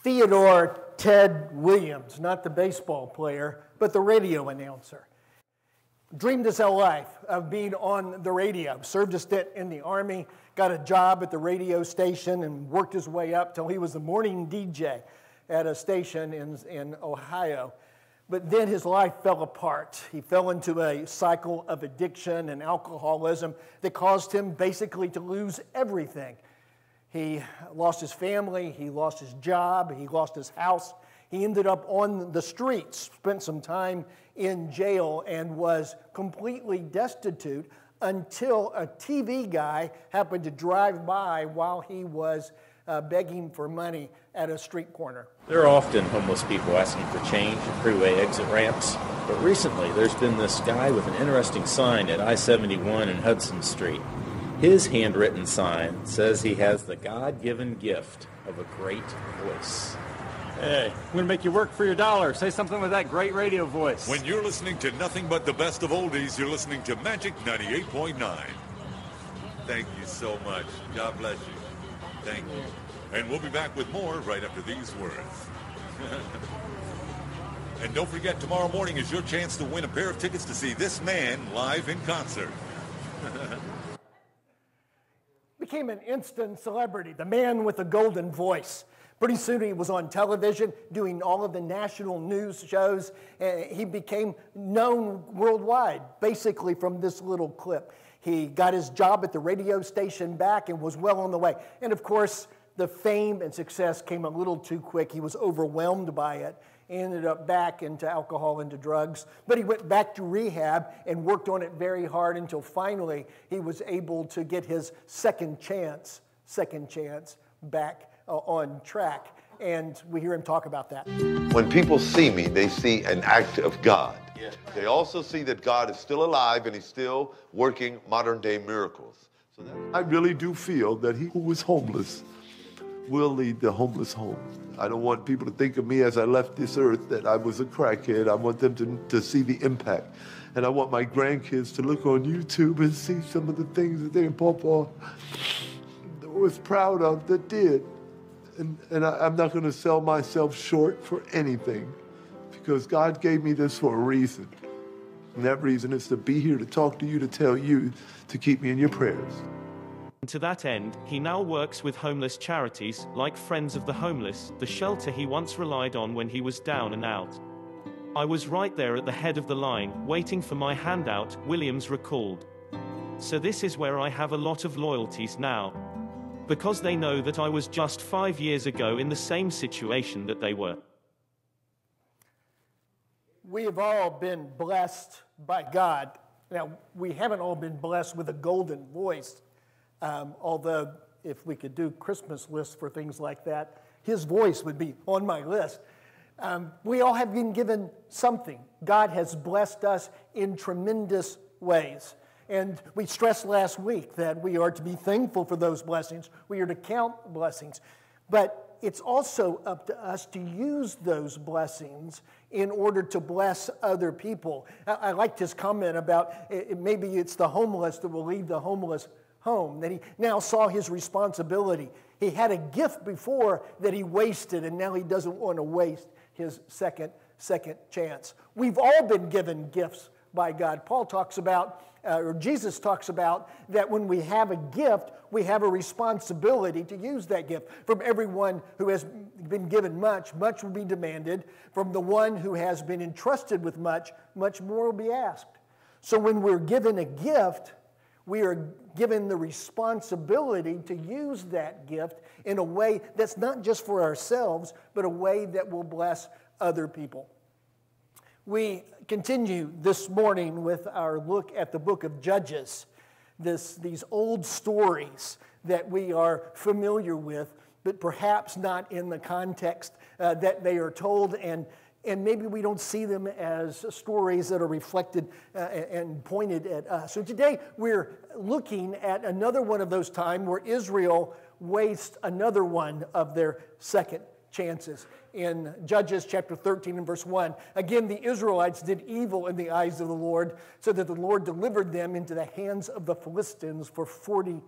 Theodore Ted Williams, not the baseball player, but the radio announcer. Dreamed his whole life of being on the radio, served a stint in the Army, got a job at the radio station, and worked his way up till he was the morning DJ at a station in Ohio. But then his life fell apart. He fell into a cycle of addiction and alcoholism that caused him basically to lose everything. He lost his family, he lost his job, he lost his house. He ended up on the streets, spent some time in jail, and was completely destitute until a TV guy happened to drive by while he was begging for money at a street corner. There are often homeless people asking for change at freeway exit ramps, but recently there's been this guy with an interesting sign at I-71 and Hudson Street. His handwritten sign says he has the God-given gift of a great voice. Hey, I'm going to make you work for your dollar. Say something with that great radio voice. When you're listening to nothing but the best of oldies, you're listening to Magic 98.9. Thank you so much. God bless you. Thank you. And we'll be back with more right after these words. And don't forget, tomorrow morning is your chance to win a pair of tickets to see this man live in concert. Became an instant celebrity, the man with the golden voice. Pretty soon he was on television doing all of the national news shows, and he became known worldwide, basically from this little clip. He got his job at the radio station back and was well on the way. And of course, the fame and success came a little too quick. He was overwhelmed by it. He ended up back into alcohol, into drugs. But he went back to rehab and worked on it very hard until finally he was able to get his second chance back on track. And we hear him talk about that. When people see me, they see an act of God. Yeah. They also see that God is still alive and he's still working modern day miracles. So I really do feel that he who was homeless will lead the homeless home. I don't want people to think of me as I left this earth that I was a crackhead. I want them to see the impact. And I want my grandkids to look on YouTube and see some of the things that their papa was proud of that did. And I'm not going to sell myself short for anything because God gave me this for a reason. And that reason is to be here to talk to you, to tell you to keep me in your prayers. To that end, he now works with homeless charities, like Friends of the Homeless, the shelter he once relied on when he was down and out. I was right there at the head of the line, waiting for my handout, Williams recalled. So this is where I have a lot of loyalties now. Because they know that I was just 5 years ago in the same situation that they were. We have all been blessed by God. Now, we haven't all been blessed with a golden voice. Although, if we could do Christmas lists for things like that, his voice would be on my list. We all have been given something. God has blessed us in tremendous ways. And we stressed last week that we are to be thankful for those blessings. We are to count blessings. But it's also up to us to use those blessings in order to bless other people. I liked his comment about maybe it's the homeless that will leave the homeless home, that he now saw his responsibility. He had a gift before that he wasted, and now he doesn't want to waste his second chance. We've all been given gifts by God. Paul talks about, or Jesus talks about, that when we have a gift, we have a responsibility to use that gift. From everyone who has been given much, much will be demanded. From the one who has been entrusted with much, much more will be asked. So when we're given a gift, we are given the responsibility to use that gift in a way that's not just for ourselves, but a way that will bless other people. We continue this morning with our look at the book of Judges, these old stories that we are familiar with, but perhaps not in the context that they are told, and maybe we don't see them as stories that are reflected and pointed at us. So today we're looking at another one of those times where Israel wastes another one of their second chances. In Judges chapter 13 and verse 1, again the Israelites did evil in the eyes of the Lord, so that the Lord delivered them into the hands of the Philistines for 40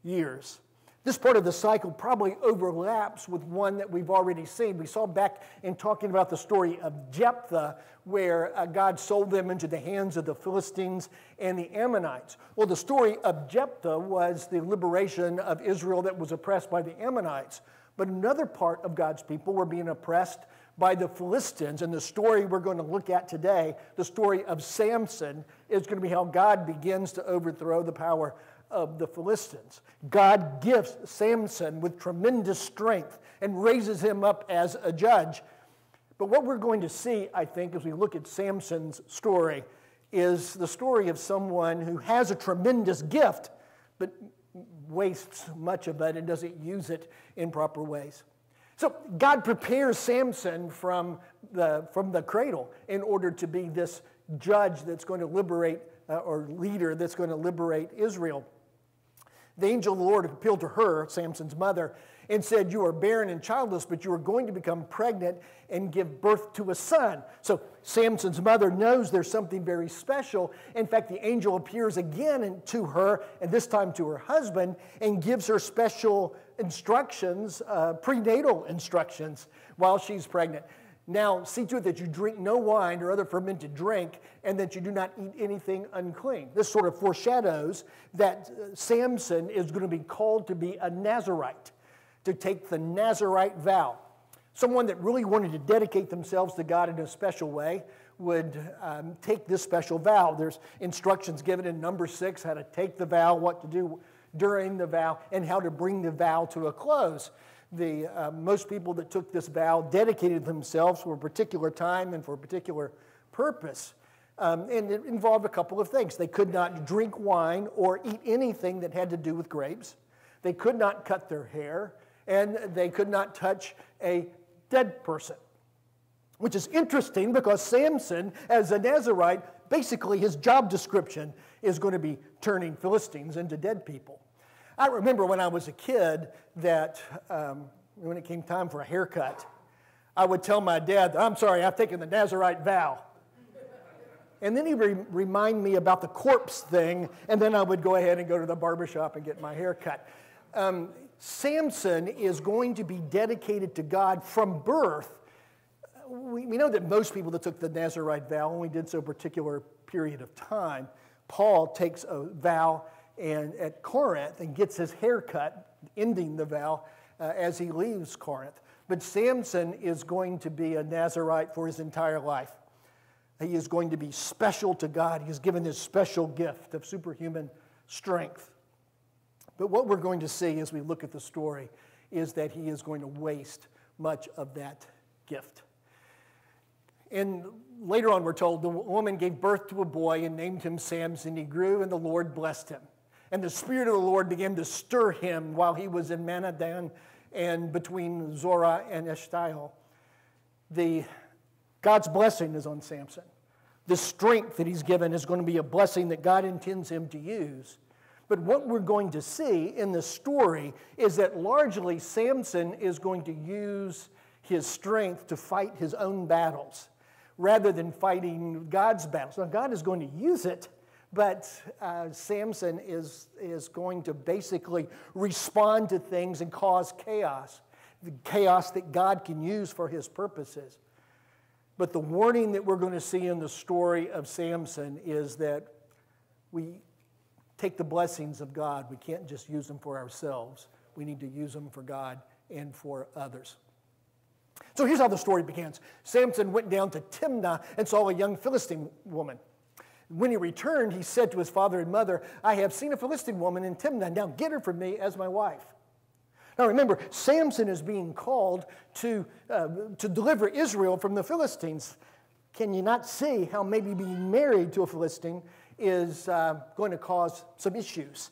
years. This part of the cycle probably overlaps with one that we've already seen. We saw back in talking about the story of Jephthah, where God sold them into the hands of the Philistines and the Ammonites. Well, the story of Jephthah was the liberation of Israel that was oppressed by the Ammonites. But another part of God's people were being oppressed by the Philistines. And the story we're going to look at today, the story of Samson, is going to be how God begins to overthrow the power of the Philistines. God gifts Samson with tremendous strength and raises him up as a judge. But what we're going to see, I think, as we look at Samson's story, is the story of someone who has a tremendous gift, but wastes much of it and doesn't use it in proper ways. So God prepares Samson from the cradle in order to be this judge that's going to liberate, or leader that's going to liberate Israel. The angel of the Lord appealed to her, Samson's mother, and said, "You are barren and childless, but you are going to become pregnant and give birth to a son." So Samson's mother knows there's something very special. In fact, the angel appears again to her, and this time to her husband, and gives her special instructions, prenatal instructions, while she's pregnant. Now, see to it that you drink no wine or other fermented drink, and that you do not eat anything unclean. This sort of foreshadows that Samson is going to be called to be a Nazirite, to take the Nazirite vow. Someone that really wanted to dedicate themselves to God in a special way would take this special vow. There's instructions given in Numbers 6, how to take the vow, what to do during the vow, and how to bring the vow to a close. Most people that took this vow dedicated themselves for a particular time and for a particular purpose. And it involved a couple of things. They could not drink wine or eat anything that had to do with grapes. They could not cut their hair, and they could not touch a dead person. Which is interesting because Samson, as a Nazirite, basically his job description is going to be turning Philistines into dead people. I remember when I was a kid that when it came time for a haircut, I would tell my dad, "I'm sorry, I've taken the Nazirite vow." And then he would remind me about the corpse thing, and then I would go ahead and go to the barbershop and get my hair cut. Samson is going to be dedicated to God from birth. We know that most people that took the Nazirite vow only did so a particular period of time. Paul takes a vow at Corinth and gets his hair cut, ending the vow as he leaves Corinth. But Samson is going to be a Nazirite for his entire life. He is going to be special to God. He's given this special gift of superhuman strength. But what we're going to see as we look at the story is that he is going to waste much of that gift. And later on we're told the woman gave birth to a boy and named him Samson. He grew and the Lord blessed him. And the Spirit of the Lord began to stir him while he was in Manadan and between Zorah and Eshtaol. God's blessing is on Samson. The strength that he's given is going to be a blessing that God intends him to use. But what we're going to see in the story is that largely Samson is going to use his strength to fight his own battles rather than fighting God's battles. Now, God is going to use it, but Samson is going to basically respond to things and cause chaos, the chaos that God can use for his purposes. But the warning that we're going to see in the story of Samson is that we take the blessings of God. We can't just use them for ourselves. We need to use them for God and for others. So here's how the story begins. Samson went down to Timnah and saw a young Philistine woman. When he returned, he said to his father and mother, "I have seen a Philistine woman in Timnah. Now get her for me as my wife." Now remember, Samson is being called to deliver Israel from the Philistines. Can you not see how maybe being married to a Philistine is going to cause some issues?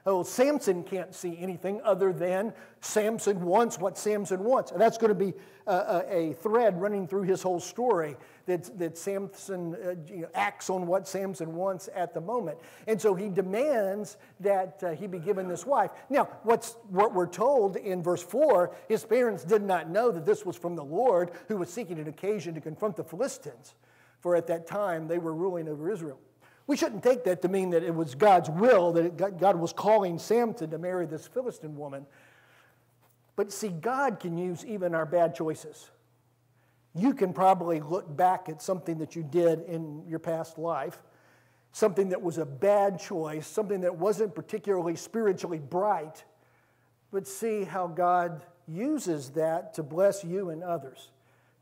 Oh, Samson can't see anything other than Samson wants what Samson wants. And that's going to be a thread running through his whole story, that Samson acts on what Samson wants at the moment. And so he demands that he be given this wife. Now, what we're told in verse 4, his parents did not know that this was from the Lord, who was seeking an occasion to confront the Philistines. For at that time, they were ruling over Israel. We shouldn't take that to mean that it was God's will, that God was calling Samson to marry this Philistine woman. But see, God can use even our bad choices. You can probably look back at something that you did in your past life, something that was a bad choice, something that wasn't particularly spiritually bright, but see how God uses that to bless you and others.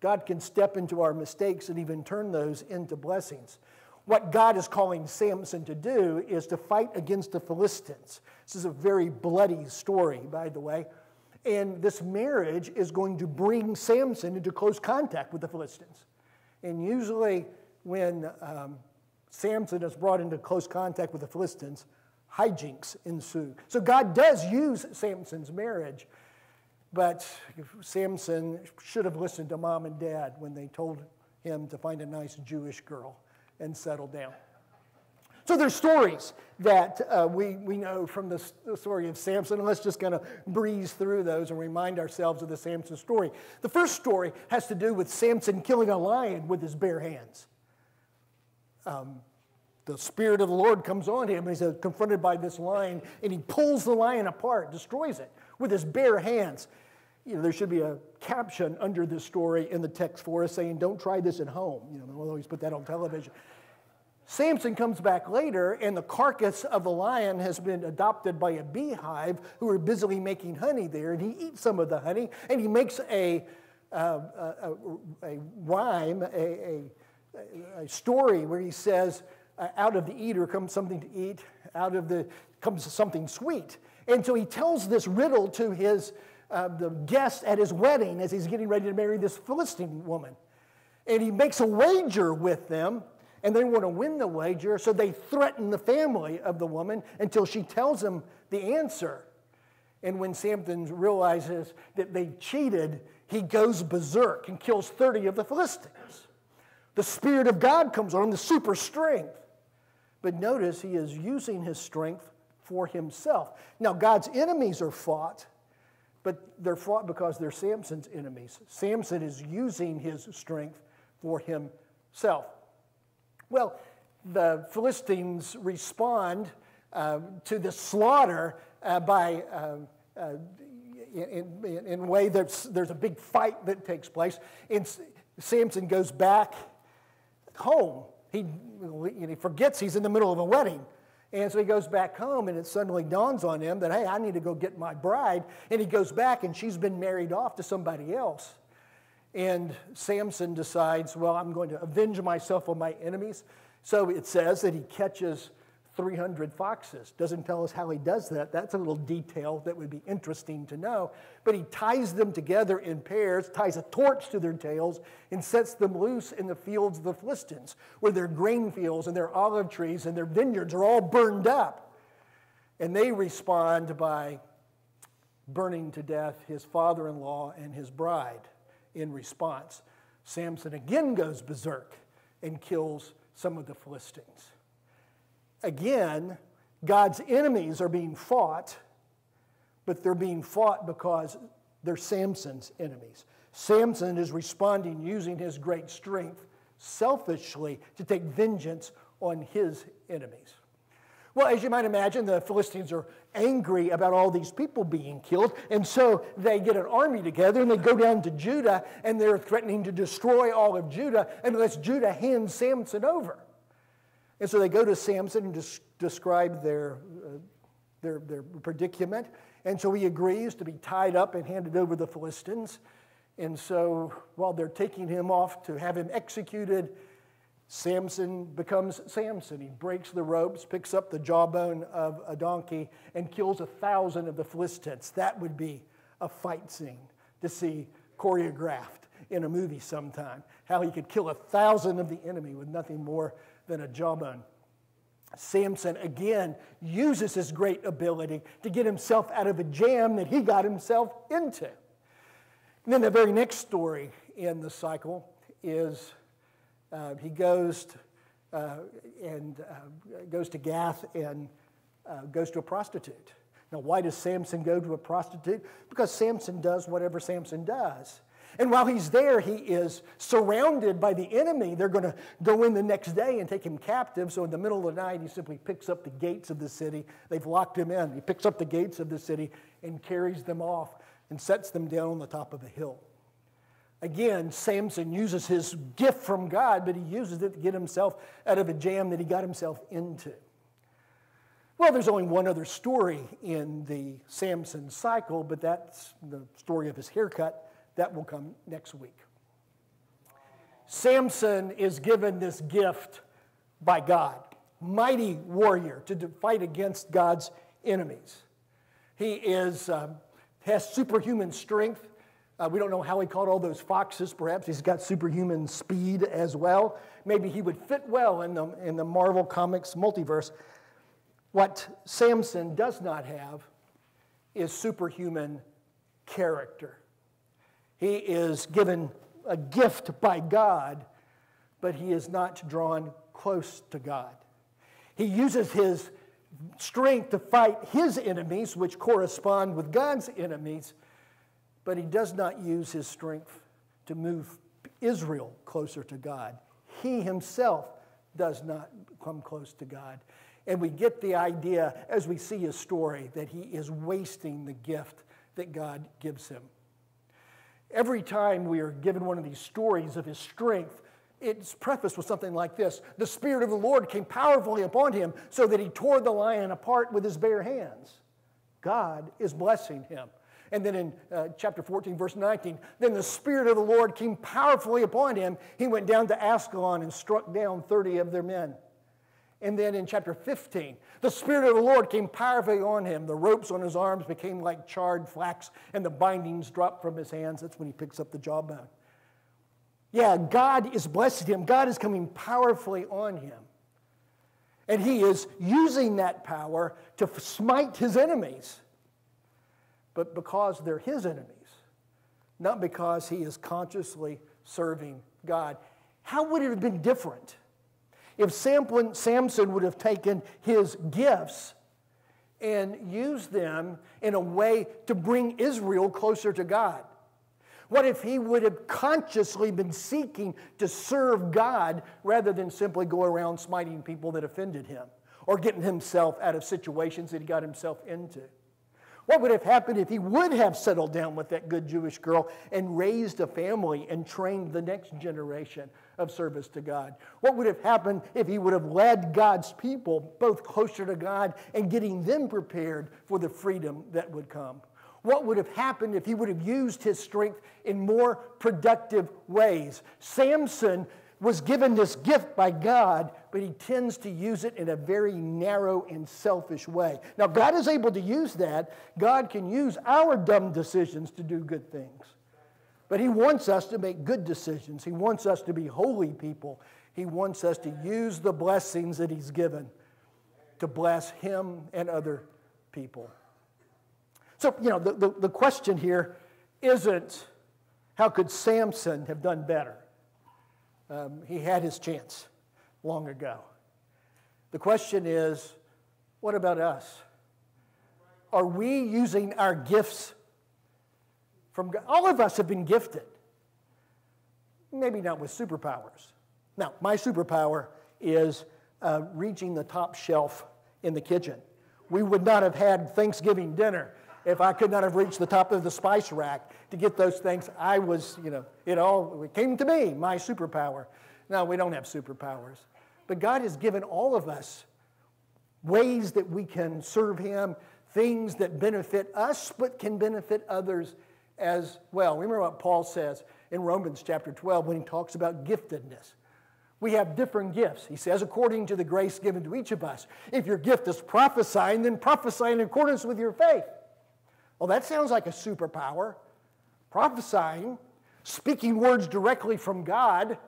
God can step into our mistakes and even turn those into blessings. What God is calling Samson to do is to fight against the Philistines. This is a very bloody story, by the way. And this marriage is going to bring Samson into close contact with the Philistines. And usually when Samson is brought into close contact with the Philistines, hijinks ensue. So God does use Samson's marriage, but Samson should have listened to mom and dad when they told him to find a nice Jewish girl and settle down. So there's stories that we know from the story of Samson, and let's just kind of breeze through those and remind ourselves of the Samson story. The first story has to do with Samson killing a lion with his bare hands. The Spirit of the Lord comes on him, and he's confronted by this lion, and he pulls the lion apart, destroys it with his bare hands. You know, there should be a caption under this story in the text for us saying, "Don't try this at home." You know, we'll always put that on television. Samson comes back later, and the carcass of the lion has been adopted by a beehive who are busily making honey there, and he eats some of the honey, and he makes a rhyme, a story where he says, out of the eater comes something to eat, out of the comes something sweet. And so he tells this riddle to his the guest at his wedding as he's getting ready to marry this Philistine woman. And he makes a wager with them, and they want to win the wager, so they threaten the family of the woman until she tells them the answer. And when Samson realizes that they cheated, he goes berserk and kills 30 of the Philistines. The Spirit of God comes on him, the super strength. But notice he is using his strength for himself. Now, God's enemies are fought, but they're fought because they're Samson's enemies. Samson is using his strength for himself. Well, the Philistines respond to the slaughter by in a way there's a big fight that takes place. And Samson goes back home. He forgets he's in the middle of a wedding. And so he goes back home, and it suddenly dawns on him that, hey, I need to go get my bride. And he goes back, and she's been married off to somebody else. And Samson decides, well, I'm going to avenge myself on my enemies. So it says that he catches 300 foxes. Doesn't tell us how he does that. That's a little detail that would be interesting to know. But he ties them together in pairs, ties a torch to their tails, and sets them loose in the fields of the Philistines, where their grain fields and their olive trees and their vineyards are all burned up. And they respond by burning to death his father-in-law and his bride. In response, Samson again goes berserk and kills some of the Philistines. Again, God's enemies are being fought, but they're being fought because they're Samson's enemies. Samson is responding using his great strength selfishly to take vengeance on his enemies. Well, as you might imagine, the Philistines are angry about all these people being killed, and so they get an army together, and they go down to Judah, and they're threatening to destroy all of Judah unless Judah hands Samson over. And so they go to Samson and describe their predicament, and so he agrees to be tied up and handed over to the Philistines. And so while they're taking him off to have him executed, Samson becomes Samson. He breaks the ropes, picks up the jawbone of a donkey, and kills 1,000 of the Philistines. That would be a fight scene to see choreographed in a movie sometime. How he could kill 1,000 of the enemy with nothing more than a jawbone. Samson, again, uses his great ability to get himself out of a jam that he got himself into. And then the very next story in the cycle is he goes to Gath and goes to a prostitute. Now, why does Samson go to a prostitute? Because Samson does whatever Samson does. And while he's there, he is surrounded by the enemy. They're going to go in the next day and take him captive. So in the middle of the night, he simply picks up the gates of the city. They've locked him in. He picks up the gates of the city and carries them off and sets them down on the top of a hill. Again, Samson uses his gift from God, but he uses it to get himself out of a jam that he got himself into. Well, there's only one other story in the Samson cycle, but that's the story of his haircut. That will come next week. Samson is given this gift by God, mighty warrior to fight against God's enemies. He has superhuman strength. We don't know how he caught all those foxes. Perhaps he's got superhuman speed as well. Maybe he would fit well in the Marvel Comics multiverse. What Samson does not have is superhuman character. He is given a gift by God, but he is not drawn close to God. He uses his strength to fight his enemies, which correspond with God's enemies, but he does not use his strength to move Israel closer to God. He himself does not come close to God. And we get the idea as we see his story that he is wasting the gift that God gives him. Every time we are given one of these stories of his strength, it's prefaced with something like this. The Spirit of the Lord came powerfully upon him so that he tore the lion apart with his bare hands. God is blessing him. And then in chapter 14, verse 19, then the Spirit of the Lord came powerfully upon him. He went down to Ascalon and struck down 30 of their men. And then in chapter 15, the Spirit of the Lord came powerfully on him. The ropes on his arms became like charred flax, and the bindings dropped from his hands. That's when he picks up the jawbone. Yeah, God is blessing him. God is coming powerfully on him. And he is using that power to smite his enemies. But because they're his enemies, not because he is consciously serving God. How would it have been different if Samson would have taken his gifts and used them in a way to bring Israel closer to God? What if he would have consciously been seeking to serve God rather than simply go around smiting people that offended him or getting himself out of situations that he got himself into? What would have happened if he would have settled down with that good Jewish girl and raised a family and trained the next generation of service to God? What would have happened if he would have led God's people both closer to God and getting them prepared for the freedom that would come? What would have happened if he would have used his strength in more productive ways? Samson was given this gift by God, but he tends to use it in a very narrow and selfish way. Now, God is able to use that. God can use our dumb decisions to do good things. But he wants us to make good decisions. He wants us to be holy people. He wants us to use the blessings that he's given to bless him and other people. So, the question here isn't how could Samson have done better? He had his chance long ago. The question is, what about us? Are we using our gifts from God? All of us have been gifted. Maybe not with superpowers. Now, my superpower is reaching the top shelf in the kitchen. We would not have had Thanksgiving dinner if I could not have reached the top of the spice rack to get those things. It came to me, my superpower. No, we don't have superpowers. But God has given all of us ways that we can serve him, things that benefit us but can benefit others as well. Remember what Paul says in Romans chapter 12 when he talks about giftedness. We have different gifts. He says, according to the grace given to each of us. If your gift is prophesying, then prophesy in accordance with your faith. Well, that sounds like a superpower. Prophesying, speaking words directly from God.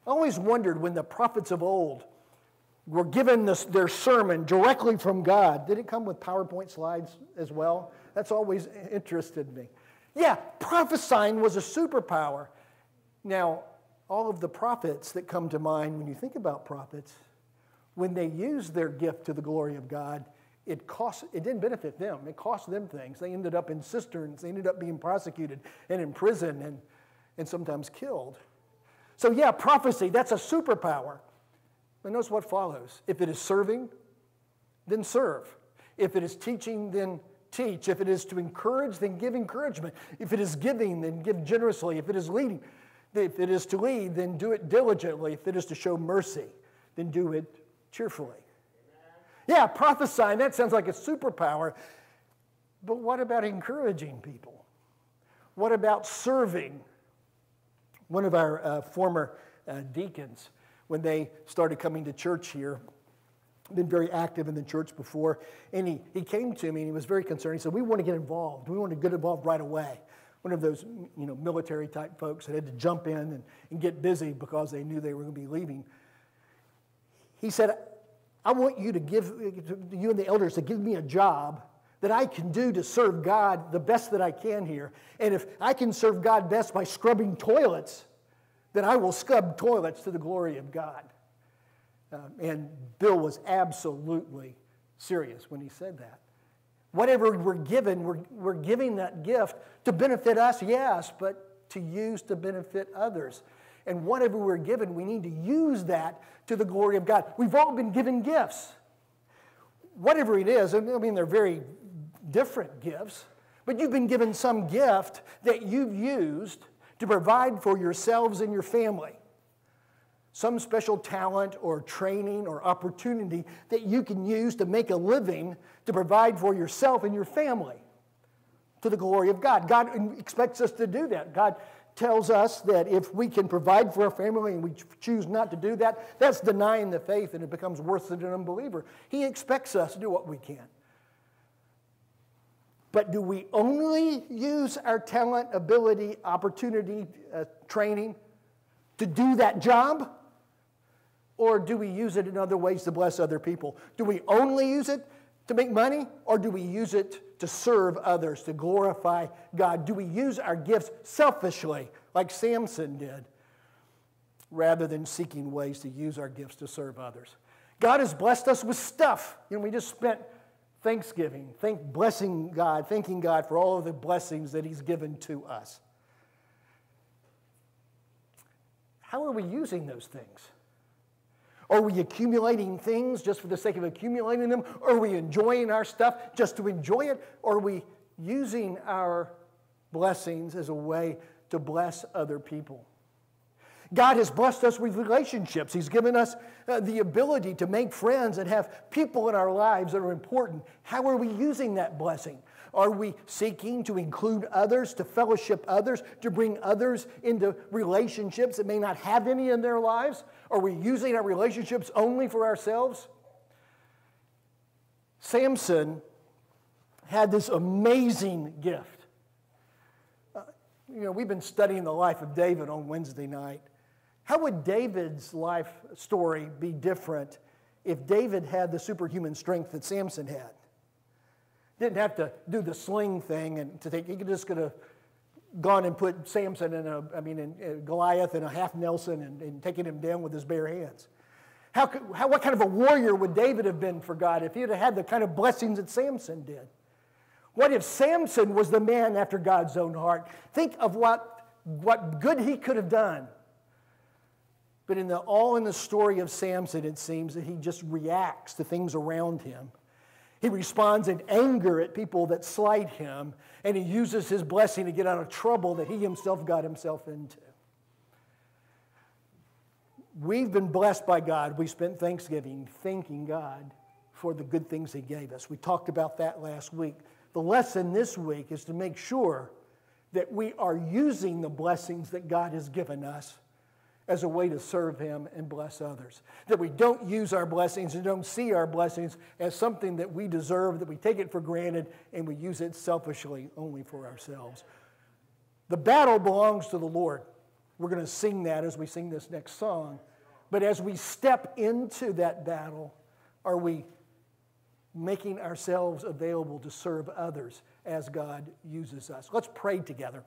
I always wondered when the prophets of old were given their sermon directly from God. Did it come with PowerPoint slides as well? That's always interested me. Yeah, prophesying was a superpower. Now, all of the prophets that come to mind when you think about prophets, when they use their gift to the glory of God, it didn't benefit them. It cost them things. They ended up in cisterns. They ended up being prosecuted and in prison and sometimes killed. So yeah, prophecy, that's a superpower. But notice what follows. If it is serving, then serve. If it is teaching, then teach. If it is to encourage, then give encouragement. If it is giving, then give generously. If it is leading, if it is to lead, then do it diligently. If it is to show mercy, then do it cheerfully. Yeah, prophesying, that sounds like a superpower. But what about encouraging people? What about serving? One of our former deacons, when they started coming to church here, been very active in the church before, and he came to me and he was very concerned. He said, we want to get involved. We want to get involved right away. One of those military type folks that had to jump in and get busy because they knew they were going to be leaving. He said, I want you you and the elders to give me a job that I can do to serve God the best that I can here. And if I can serve God best by scrubbing toilets, then I will scrub toilets to the glory of God. And Bill was absolutely serious when he said that. Whatever we're given, we're giving that gift to benefit us, yes, but to use to benefit others. And whatever we're given, we need to use that to the glory of God. We've all been given gifts. Whatever it is, I mean, they're very different gifts, but you've been given some gift that you've used to provide for yourselves and your family. Some special talent or training or opportunity that you can use to make a living to provide for yourself and your family to the glory of God. God expects us to do that. God tells us that if we can provide for our family and we choose not to do that, that's denying the faith and it becomes worse than an unbeliever. He expects us to do what we can. But do we only use our talent, ability, opportunity, training to do that job? Or do we use it in other ways to bless other people? Do we only use it to make money? Or do we use it to serve others, to glorify God? Do we use our gifts selfishly, like Samson did, rather than seeking ways to use our gifts to serve others? God has blessed us with stuff. We just spent Thanksgiving, blessing God, thanking God for all of the blessings that He's given to us. How are we using those things? Are we accumulating things just for the sake of accumulating them? Are we enjoying our stuff just to enjoy it? Or are we using our blessings as a way to bless other people? God has blessed us with relationships. He's given us the ability to make friends and have people in our lives that are important. How are we using that blessing? Are we seeking to include others, to fellowship others, to bring others into relationships that may not have any in their lives? Are we using our relationships only for ourselves? Samson had this amazing gift. We've been studying the life of David on Wednesday night. How would David's life story be different if David had the superhuman strength that Samson had? Didn't have to do the sling thing and he could just could have gone and put Samson in Goliath in a half Nelson and taken him down with his bare hands. What kind of a warrior would David have been for God if he had the kind of blessings that Samson did? What if Samson was the man after God's own heart? Think of what good he could have done. But in the story of Samson, it seems that he just reacts to things around him. He responds in anger at people that slight him, and he uses his blessing to get out of trouble that he himself got himself into. We've been blessed by God. We spent Thanksgiving thanking God for the good things He gave us. We talked about that last week. The lesson this week is to make sure that we are using the blessings that God has given us as a way to serve Him and bless others. That we don't use our blessings and don't see our blessings as something that we deserve, that we take it for granted, and we use it selfishly only for ourselves. The battle belongs to the Lord. We're going to sing that as we sing this next song. But as we step into that battle, are we making ourselves available to serve others as God uses us? Let's pray together.